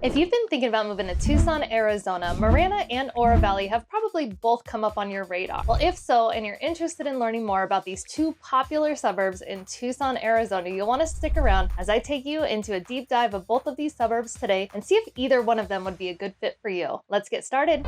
If you've been thinking about moving to Tucson, Arizona, Marana and Oro Valley have probably both come up on your radar. Well, if so, and you're interested in learning more about these two popular suburbs in Tucson, Arizona, you'll want to stick around as I take you into a deep dive of both of these suburbs today and see if either one of them would be a good fit for you. Let's get started.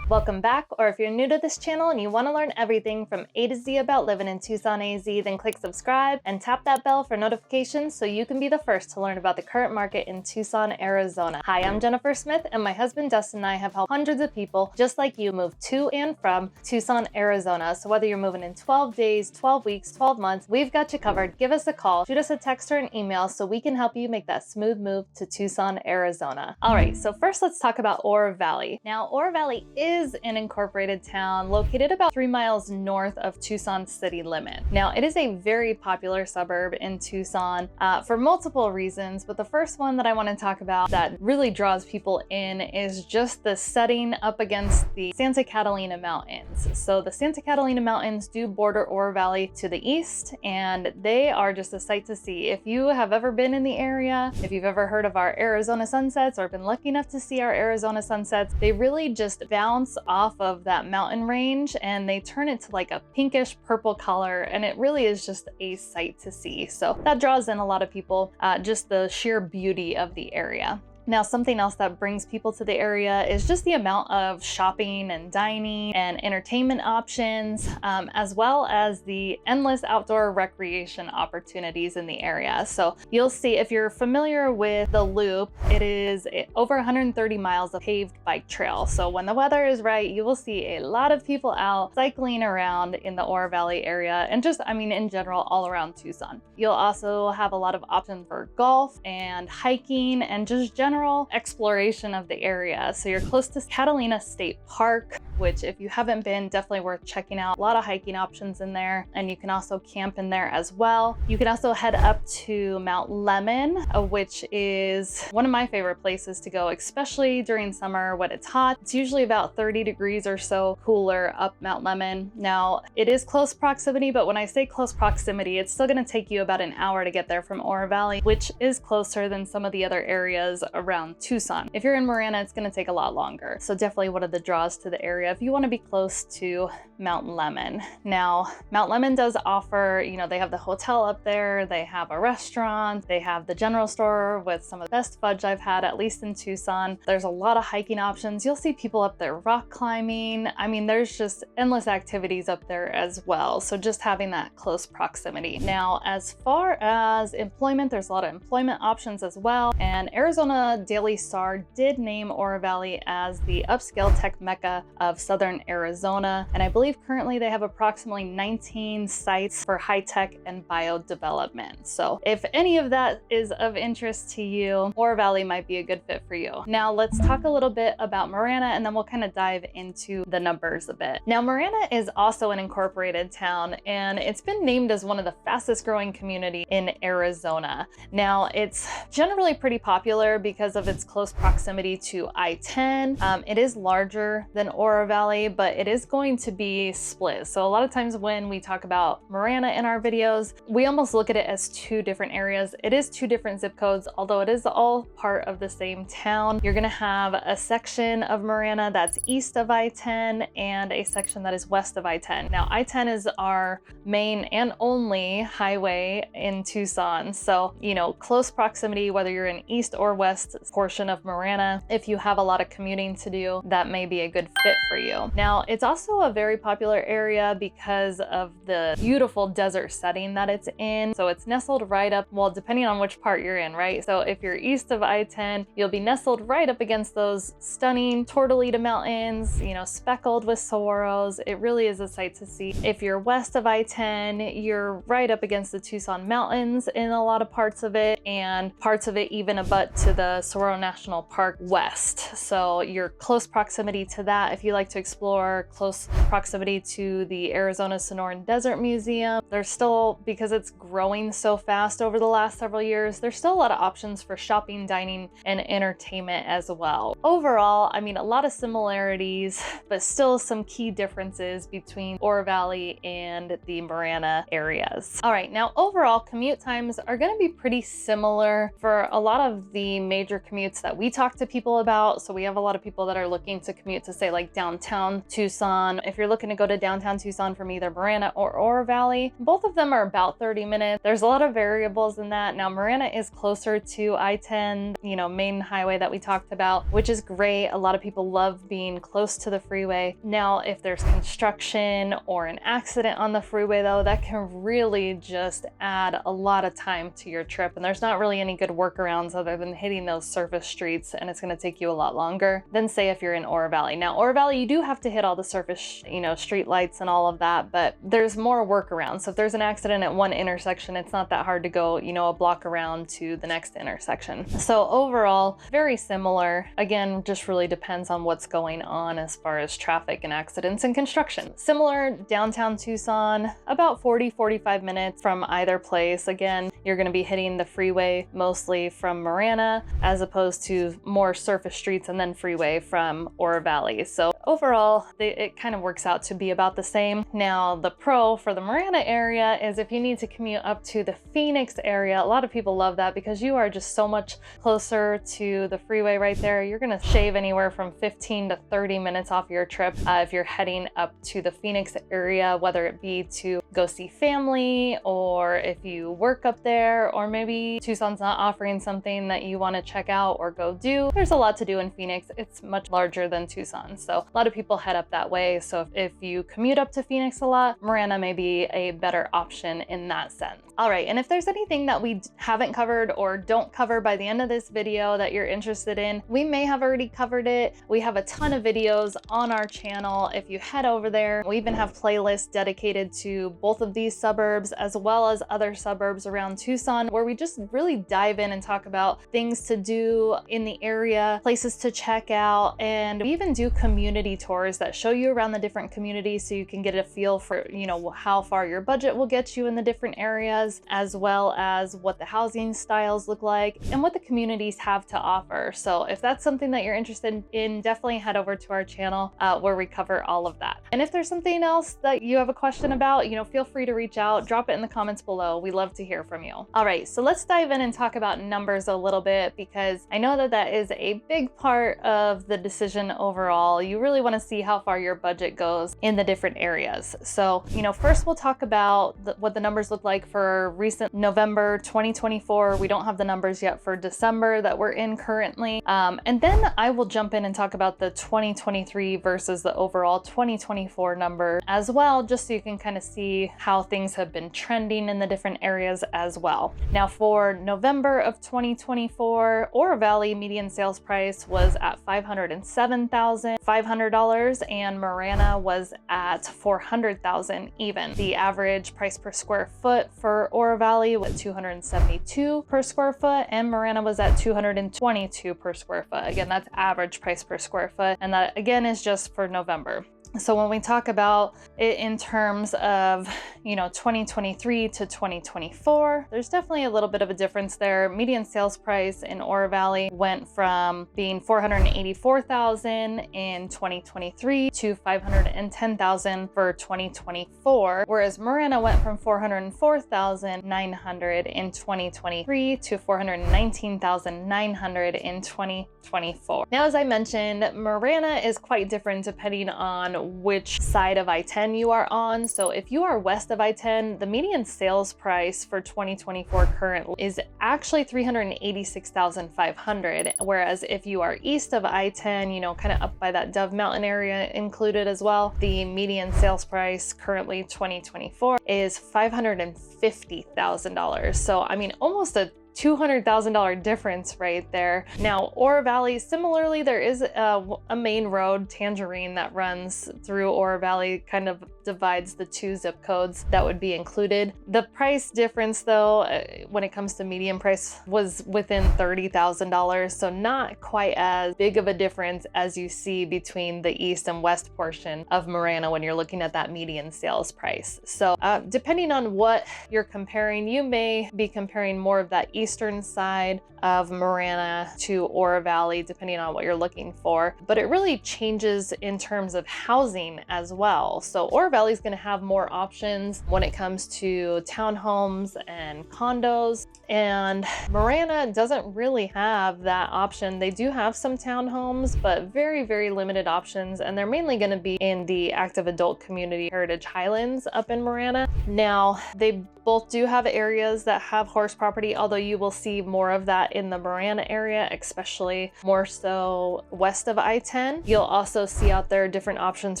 Welcome back, or if you're new to this channel and you want to learn everything from A to Z about living in Tucson, AZ, then click subscribe and tap that bell for notifications so you can be the first to learn about the current market in Tucson, Arizona. Hi, I'm Jennifer Smith, and my husband Dustin and I have helped hundreds of people just like you move to and from Tucson, Arizona. So whether you're moving in 12 days, 12 weeks, 12 months, we've got you covered. Give us a call, shoot us a text or an email so we can help you make that smooth move to Tucson, Arizona. All right, so first let's talk about Oro Valley. Now, Oro Valley is an incorporated town located about 3 miles north of Tucson city limit. Now, it is a very popular suburb in Tucson for multiple reasons, but the first one that I want to talk about that really draws people in is just the setting up against the Santa Catalina Mountains. So the Santa Catalina Mountains do border Oro Valley to the east, and they are just a sight to see. If you have ever been in the area, if you've ever heard of our Arizona sunsets or been lucky enough to see our Arizona sunsets, they really just bounce off of that mountain range and they turn it to like a pinkish purple color, and it really is just a sight to see. So that draws in a lot of people, just the sheer beauty of the area. Now, something else that brings people to the area is just the amount of shopping and dining and entertainment options, as well as the endless outdoor recreation opportunities in the area. So you'll see, if you're familiar with the Loop, it is over 130 miles of paved bike trail. So when the weather is right, you will see a lot of people out cycling around in the Oro Valley area and just, in general, all around Tucson. You'll also have a lot of options for golf and hiking and just general exploration of the area. So you're close to Catalina State Park, which if you haven't been, definitely worth checking out. A lot of hiking options in there, and you can also camp in there as well. You can also head up to Mount Lemmon, which is one of my favorite places to go, especially during summer when it's hot. It's usually about 30 degrees or so cooler up Mount Lemmon. Now, it is close proximity, but when I say close proximity, it's still going to take you about an hour to get there from Oro Valley, which is closer than some of the other areas around Tucson. If you're in Marana, it's going to take a lot longer. So definitely one of the draws to the area if you want to be close to Mount Lemmon. Now, Mount Lemmon does offer, they have the hotel up there, they have a restaurant, they have the general store with some of the best fudge I've had, at least in Tucson. There's a lot of hiking options. You'll see people up there rock climbing. There's just endless activities up there as well. So just having that close proximity. Now, as far as employment, there's a lot of employment options as well. And Arizona Daily Star did name Oro Valley as the upscale tech mecca of Southern Arizona. And I believe currently they have approximately 19 sites for high tech and bio development. So if any of that is of interest to you, Oro Valley might be a good fit for you. Now let's talk a little bit about Marana, and then we'll kind of dive into the numbers a bit. Now, Marana is also an incorporated town, and it's been named as one of the fastest growing community in Arizona. Now, it's generally pretty popular because of its close proximity to I-10. It is larger than Oro Valley, but it is going to be split. So a lot of times when we talk about Marana in our videos, we almost look at it as two different areas. It is two different zip codes, although it is all part of the same town. You're gonna have a section of Marana that's east of I-10 and a section that is west of I-10. Now, I-10 is our main and only highway in Tucson. So, close proximity, whether you're in east or west portion of Marana. If you have a lot of commuting to do, that may be a good fit for you. Now, it's also a very popular area because of the beautiful desert setting that it's in. So it's nestled right up, well, depending on which part you're in, right? So if you're east of I-10, you'll be nestled right up against those stunning Tortolita Mountains, speckled with saguaros. It really is a sight to see. If you're west of I-10, you're right up against the Tucson Mountains in a lot of parts of it, and parts of it even abut to the Saguaro National Park west. So you're close proximity to that. If you like to explore, close proximity to the Arizona Sonoran Desert Museum. There's still, because it's growing so fast over the last several years, there's still a lot of options for shopping, dining, and entertainment as well. Overall, I mean, a lot of similarities, but still some key differences between Oro Valley and the Marana areas. All right, now overall commute times are going to be pretty similar for a lot of the major commutes that we talk to people about. So we have a lot of people that are looking to commute to, say, like downtown Tucson. If you're looking to go to downtown Tucson from either Marana or Oro Valley, both of them are about 30 minutes. There's a lot of variables in that. Now Marana is closer to I-10, you know, main highway that we talked about, which is great. A lot of people love being close to the freeway. Now, if there's construction or an accident on the freeway though, that can really just add a lot of time to your trip. And there's not really any good workarounds other than hitting those surface streets, and it's going to take you a lot longer than, say, if you're in Oro Valley. Now, Oro Valley, you do have to hit all the surface, you know, street lights and all of that, but there's more workarounds. So if there's an accident at one intersection, it's not that hard to go, you know, a block around to the next intersection. So overall, very similar. Again, just really depends on what's going on as far as traffic and accidents and construction. Similar downtown Tucson, about 40-45 minutes from either place. Again, you're going to be hitting the freeway mostly from Marana, as opposed to more surface streets and then freeway from Oro Valley. So overall, it kind of works out to be about the same. Now, the pro for the Marana area is if you need to commute up to the Phoenix area. A lot of people love that because you are just so much closer to the freeway right there. You're going to shave anywhere from 15 to 30 minutes off your trip if you're heading up to the Phoenix area, whether it be to go see family or if you work up there, or maybe Tucson's not offering something that you want to check out or go do. There's a lot to do in Phoenix. It's much larger than Tucson, so a lot of people head up that way. So if you commute up to Phoenix a lot, Marana may be a better option in that sense. All right, and if there's anything that we haven't covered or don't cover by the end of this video that you're interested in, we may have already covered it. We have a ton of videos on our channel. If you head over there, we even have playlists dedicated to both of these suburbs as well as other suburbs around Tucson, where we just really dive in and talk about things to do in the area, places to check out, and we even do community tours that show you around the different communities so you can get a feel for, you know, how far your budget will get you in the different areas, as well as what the housing styles look like and what the communities have to offer. So if that's something that you're interested in, definitely head over to our channel where we cover all of that. And if there's something else that you have a question about, you know, feel free to reach out, drop it in the comments below. We love to hear from you. All right, so let's dive in and talk about numbers a little bit, because I know that that is a big part of the decision overall. You really want to see how far your budget goes in the different areas. So, you know, first we'll talk about what the numbers look like for recent November 2024. We don't have the numbers yet for December that we're in currently. And then I will jump in and talk about the 2023 versus the overall 2024 number as well, just so you can kind of see how things have been trending in the different areas as well. Now for November of 2024, Oro Valley median sales price was at $507,500 and Marana was at $400,000 even. The average price per square foot for Oro Valley was $272 per square foot and Marana was at $222 per square foot. Again, that's average price per square foot, and that again is just for November. So when we talk about it in terms of, you know, 2023 to 2024, there's definitely a little bit of a difference there. Median sales price in Oro Valley went from being $484,000 in 2023 to $510,000 for 2024, whereas Marana went from $404,900 in 2023 to $419,900 in 2024. Now, as I mentioned, Marana is quite different depending on which side of I-10 you are on. So if you are west of I-10, the median sales price for 2024 currently is actually $386,500. Whereas if you are east of I-10, you know, kind of up by that Dove Mountain area included as well, the median sales price currently 2024 is $550,000. So, I mean, almost a $200,000 difference right there. Now, Oro Valley, similarly, there is a main road, Tangerine, that runs through Oro Valley, kind of divides the two zip codes that would be included. The price difference though, when it comes to median price, was within $30,000. So not quite as big of a difference as you see between the east and west portion of Marana when you're looking at that median sales price. So depending on what you're comparing, you may be comparing more of that eastern side of Marana to Oro Valley, depending on what you're looking for. But it really changes in terms of housing as well. So Oro Valley is going to have more options when it comes to townhomes and condos, and Marana doesn't really have that option. They do have some townhomes, but very, very limited options, and they're mainly going to be in the active adult community Heritage Highlands up in Marana. Now, they both do have areas that have horse property, although you will see more of that in the Marana area, especially more so west of I-10. You'll also see out there different options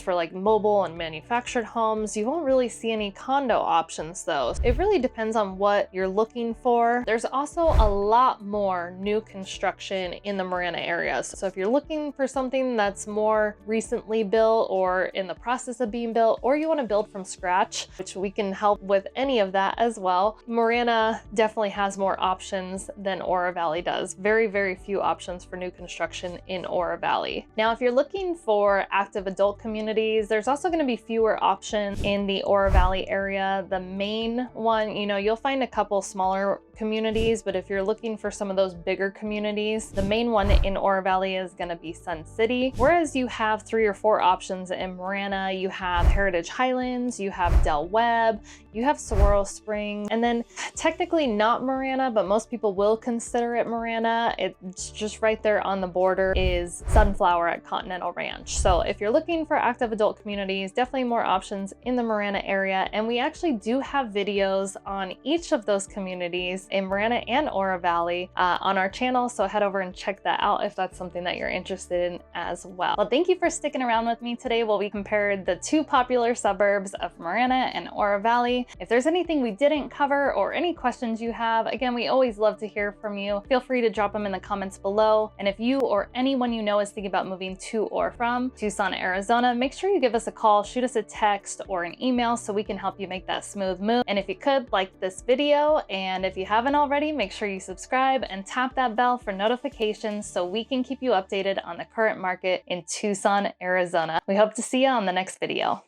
for like mobile and manufactured homes. You won't really see any condo options though. It really depends on what you're looking for. There's also a lot more new construction in the Marana area. So if you're looking for something that's more recently built or in the process of being built, or you want to build from scratch, which we can help with any of that as well, Marana definitely has more options than Oro Valley does. Very, very few options for new construction in Oro Valley. Now, if you're looking for active adult communities, there's also going to be fewer options in the Oro Valley area. The main one, you know, you'll find a couple smaller communities, but if you're looking for some of those bigger communities, the main one in Oro Valley is going to be Sun City. Whereas you have 3 or 4 options in Marana, you have Heritage Highlands, you have Del Webb, you have Saguaro Springs, and then technically not Marana, but most people will consider it Marana. It's just right there on the border is Sunflower at Continental Ranch. So if you're looking for active adult communities, definitely more options in the Marana area. And we actually do have videos on each of those communities in Marana and Oro Valley on our channel. So head over and check that out if that's something that you're interested in as well. Well, thank you for sticking around with me today while we compared the 2 popular suburbs of Marana and Oro Valley. If there's anything we didn't cover or any questions you have, again, we always love to hear from you. Feel free to drop them in the comments below. And if you or anyone you know is thinking about moving to or from Tucson, Arizona, make sure you give us a call, shoot us a text or an email so we can help you make that smooth move. And if you could, like this video, and if you haven't already, make sure you subscribe and tap that bell for notifications so we can keep you updated on the current market in Tucson, Arizona. We hope to see you on the next video.